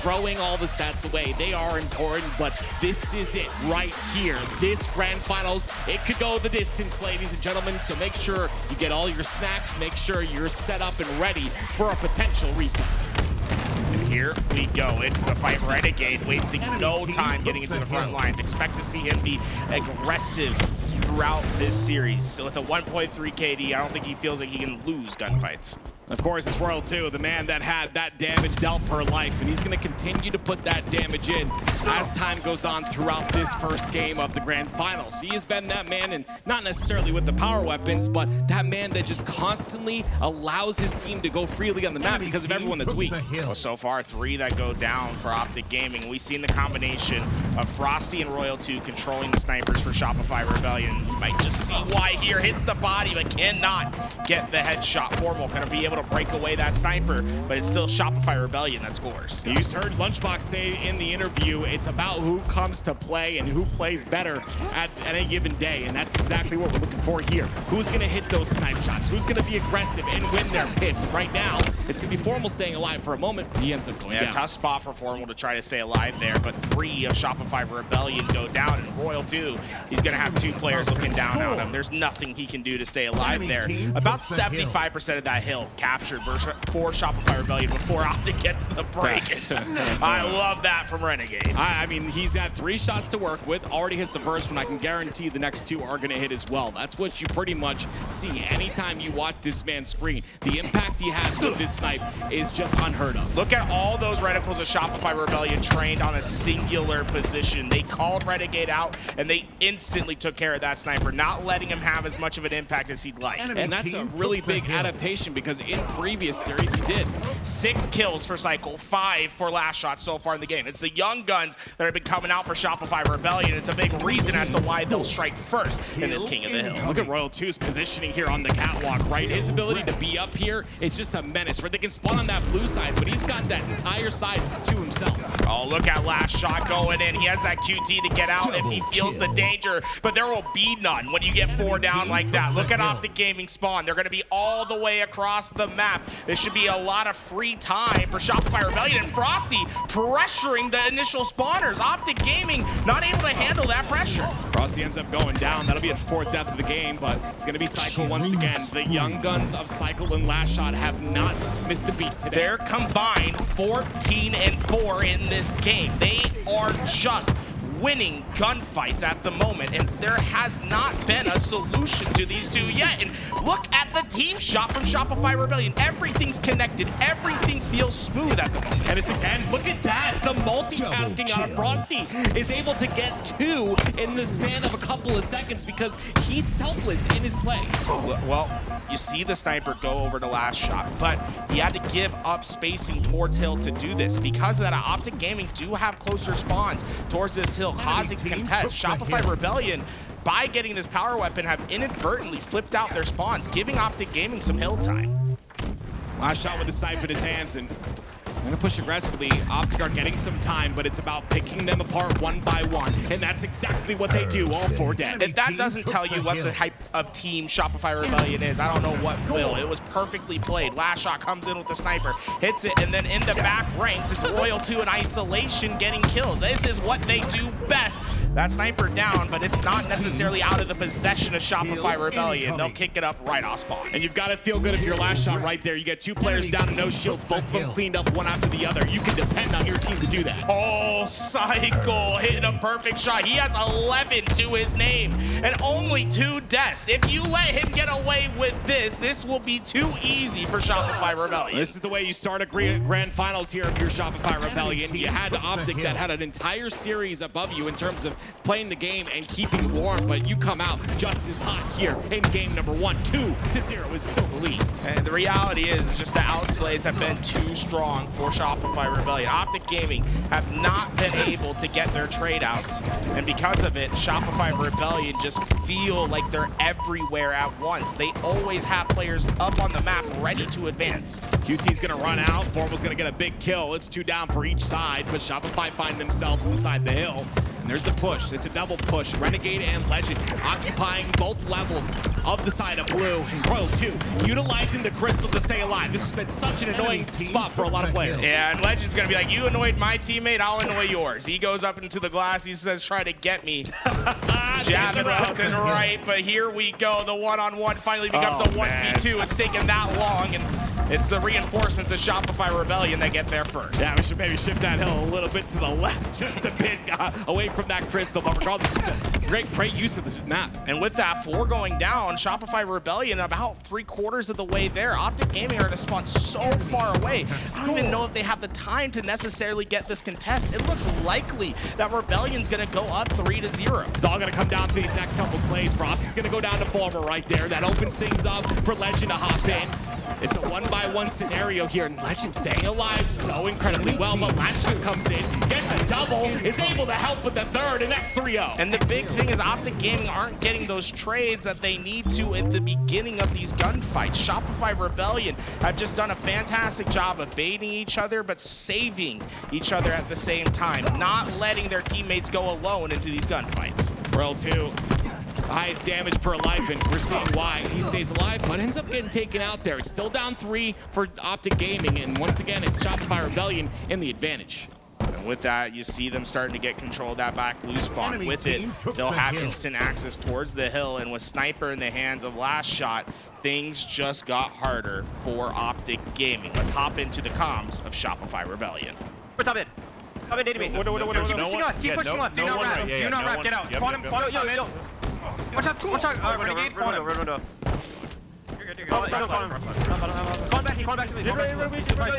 throwing all the stats away. They are important, but this is it right here. This grand finals, it could go the distance, ladies and gentlemen, so make sure you get all your snacks, make sure you're set up and ready for a potential reset. And here we go into the fight. Renegade wasting no time getting into the front lines. Expect to see him be aggressive throughout this series. So with a 1.3 KD, I don't think he feels like he can lose gunfights. Of course, it's Royal 2, the man that had that damage dealt per life, and he's going to continue to put that damage in as time goes on throughout this first game of the grand finals. He has been that man, and not necessarily with the power weapons, but that man that just constantly allows his team to go freely on the map because of everyone that's weak. Well, so far, 3 that go down for OpTic Gaming. We've seen the combination of Frosty and Royal 2 controlling the snipers for Shopify Rebellion. You might just see why here. Hits the body, but cannot get the headshot. Formal going to be able to break away that sniper, but it's still Shopify Rebellion that scores. You heard Lunchbox say in the interview, it's about who comes to play and who plays better at any given day, and that's exactly what we're looking for here. Who's going to hit those snipe shots? Who's going to be aggressive and win their pips? And right now, it's going to be Formal staying alive for a moment, but he ends up going down. Tough spot for Formal to try to stay alive there, but 3 of Shopify Rebellion go down, and Royal 2, he's going to have 2 players looking down on him. There's nothing he can do to stay alive there. About 75% of that hill captured for Shopify Rebellion before OpTic gets the break. I love that from Renegade. I mean, he's had 3 shots to work with, already hits the first one. I can guarantee the next 2 are going to hit as well. That's what you pretty much see anytime you watch this man screen. The impact he has with this snipe is just unheard of. Look at all those reticles of Shopify Rebellion trained on a singular position. They called Renegade out, and they instantly took care of that sniper, not letting him have as much of an impact as he'd like. And that's a really big adaptation because in previous series he did. 6 kills for Cycle, 5 for last shot so far in the game. It's the young guns that have been coming out for Shopify Rebellion. It's a big reason as to why they'll strike first in this King of the Hill. Look at Royal 2's positioning here on the catwalk, right? His ability to be up here is just a menace, right? They can spawn on that blue side, but he's got that entire side to himself. Oh, look at last shot going in. He has that QT to get out if he feels the danger, but there will be none when you get 4 down like that. Look at OpTic Gaming spawn. They're going to be all the way across the map. This should be a lot of free time for Shopify Rebellion, and Frosty pressuring the initial spawners. OpTic Gaming not able to handle that pressure. Frosty ends up going down. That'll be a 4th death of the game, but it's going to be Cycle once again. The young guns of Cycle and Last Shot have not missed a beat today. They're combined 14-4 in this game. They are just winning gunfights at the moment, and there has not been a solution to these 2 yet. And look at the team shot from Shopify Rebellion. Everything's connected. Everything feels smooth at the moment. And it's again, look at that. The multitasking out of Frosty is able to get 2 in the span of a couple of seconds because he's selfless in his play. Well, you see the sniper go over to last shot, but he had to give up spacing towards hill to do this. Because of that, OpTic Gaming do have closer spawns towards this hill, causing contest. Shopify Rebellion, by getting this power weapon, have inadvertently flipped out their spawns, giving OpTic Gaming some hill time. Last shot with the snipe in his hands, and I'm going to push aggressively. OpTic are getting some time, but it's about picking them apart one by one, and that's exactly what they do, all 4 dead. And that doesn't tell you what the type of team Shopify Rebellion is. I don't know what will. It was perfectly played. Last shot comes in with the sniper, hits it, and then in the back ranks, it's Royal 2 in isolation getting kills. This is what they do best. That sniper down, but it's not necessarily out of the possession of Shopify Rebellion. They'll kick it up right off spawn. And you've got to feel good if your last shot right there. You get 2 players down and no shields, both of them cleaned up one after the other. You can depend on your team to do that. Oh, Cycle hitting a perfect shot. He has 11 to his name and only 2 deaths. If you let him get away with this, this will be too easy for Shopify Rebellion. This is the way you start a grand finals here if you're Shopify Rebellion. You had OpTic that had an entire series above you in terms of playing the game and keeping warm, but you come out just as hot here in game number 1. 2-0 is still the lead. And the reality is just the outslays have been too strong for Shopify Rebellion. OpTic Gaming have not been able to get their trade outs, and because of it, Shopify Rebellion just feel like they're everywhere at once. They always have players up on the map ready to advance. QT's gonna run out, Formal's gonna get a big kill. It's 2 down for each side, but Shopify find themselves inside the hill. And There's the push. It's a double push. Renegade and Legend occupying both levels of the side of blue. And Royal 2 utilizing the crystal to stay alive. This has been such an annoying spot for a lot of players. Yeah, and Legend's gonna be like, you annoyed my teammate, I'll annoy yours. He goes up into the glass, he says, try to get me. Jabbing left and right, but here we go. The one-on-one finally becomes a 1v2. It's taken that long, and it's the reinforcements of Shopify Rebellion that get there first. Yeah, we should maybe shift that hill a little bit to the left just a bit away from that crystal. But regardless, it's a great use of this map. And with that 4 going down, Shopify Rebellion about 3/4 of the way there. OpTic Gaming are in a spawn so far away. I don't even know if they have the time to necessarily get this contest. It looks likely that Rebellion's gonna go up 3-0. It's all gonna come down to these next couple slays. Frost is gonna go down to Former right there. That opens things up for Legend to hop in. It's a 1-by-1 scenario here, and Legend staying alive so incredibly well. But last shot comes in, gets a double, is able to help with the third, and that's 3-0. And the big thing is OpTic Gaming aren't getting those trades that they need to at the beginning of these gunfights. Shopify Rebellion have just done a fantastic job of baiting each other, but saving each other at the same time, not letting their teammates go alone into these gunfights. Royal 2. The highest damage per life, and we're seeing why he stays alive, but ends up getting taken out there. It's still down 3 for OpTic Gaming, and once again, it's Shopify Rebellion in the advantage. And with that, you see them starting to get control of that back blue spawn. With it, they'll have instant access towards the hill, and with Sniper in the hands of Last Shot, things just got harder for OpTic Gaming. Let's hop into the comms of Shopify Rebellion. What's up, Ed? Come in, me. Keep pushing left. Keep pushing left. Do not wrap. Do not wrap. Get out. Quantum. Yo. Watch out. Renegade. Quantum. You're good. Call back to me.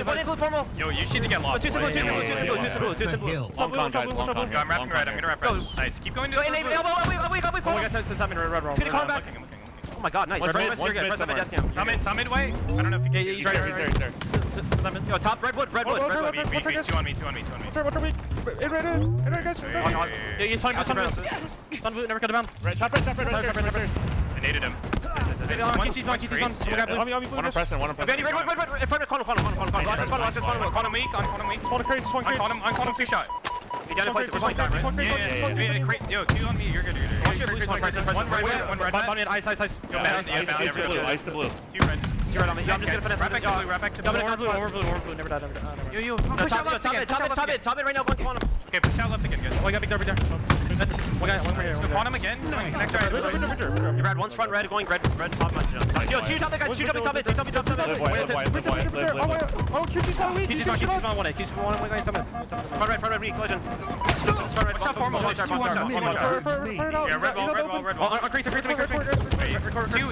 One include formal. Yo, you should get lost. Too simple. Long con, guys. Long con. I'm wrapping right. I'm gonna wrap right. Nice. Keep going to the Elbow. We got 10 time in red roll. It's gonna call back. Oh my god, nice. Top midway. I don't know if you can see. He's there. Yo, top redwood. Two on me. Yeah, he's fine. Never cut him down. Top right. I naded him. One on Preston. Okay, red. In front of Quantum weak. On Quantum 2-shot. He down to play time, right? Yo, 2 on me. You're good. Watch your blue spawn, Preston. One red. Ice. Ice to blue. 2 red. You're right on me. I'm just gonna finesse. Wrap back to blue. Over blue. Never died. Yo. Push out left again. Top it right now. Quantum. Okay, push out left again, guys. Oh, I got big there. One here. Quantum again. Connect right. You red. One's front red. Going red. Top. Yo, 2 top it, guys. 2 top it. Oh, QT's not weak. He's on 1A. He's on 1A. Front red. Weak. Collision. Front red. Watch formal. Watch Yeah, red ball. Increase.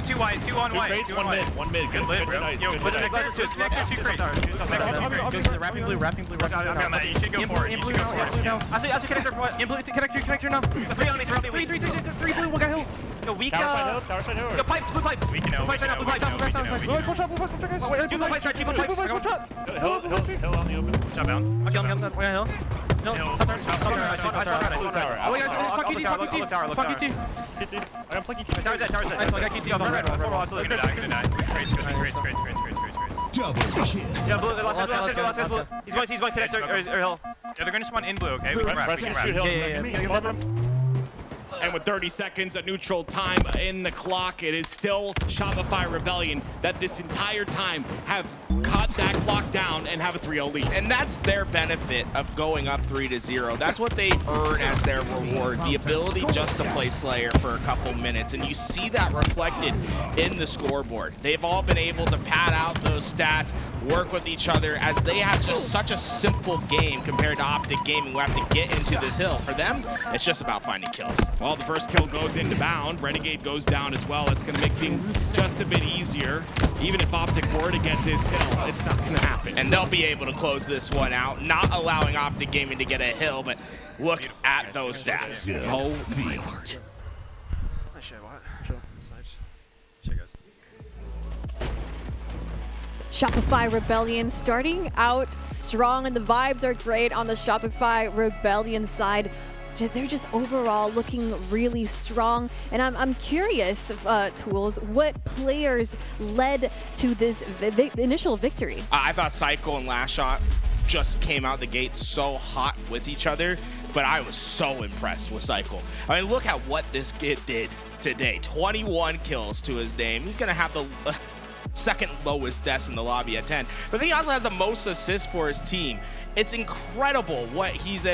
2 wide. 2 on wide. 1 mid. Good lit, bro. Yo, put the necklace to two crates. Wrapping blue. You should go for it. I see connector. Connector now. 3 on me. 3 blue. One guy hill. Yo, weak. Tower side hill. Yo, pipes. Blue pipes. We can know. Pipes right now. Blue pipes. Two blue pipes. 2 blue pipes. Hill on the open. Shot down. Okay, I'm one guy hill. No. Hill. I'm flanking Tower's dead. I got QT on red. Gonna die. Great. Double kill. Yeah, blue. Last blue. He's going connector or hill. Yeah, they're gonna spawn in blue, okay? We can wrap. Yeah. And with 30 seconds of neutral time in the clock, it is still Shopify Rebellion that this entire time have cut that clock down and have a 3-0 lead. And that's their benefit of going up 3-0. That's what they earn as their reward, the ability just to play Slayer for a couple minutes. And you see that reflected in the scoreboard. They've all been able to pad out those stats, work with each other, as they have just such a simple game compared to OpTic Gaming, who have to get into this hill. For them, it's just about finding kills. Well, the first kill goes into bound. Renegade goes down as well. It's going to make things just a bit easier. Even if OpTic were to get this hill, it's not going to happen. And they'll be able to close this one out, not allowing OpTic Gaming to get a hill, but look at those stats. Oh my word. Shopify Rebellion starting out strong, and the vibes are great on the Shopify Rebellion side. They're just overall looking really strong, and I'm curious, Tools, what players led to this initial victory? I thought Cycle and Last Shot just came out the gate so hot with each other but I was so impressed with Cycle. I mean, look at what this kid did today. 21 kills to his name. He's going to have the second lowest deaths in the lobby at 10. But then he also has the most assists for his team. It's incredible what he's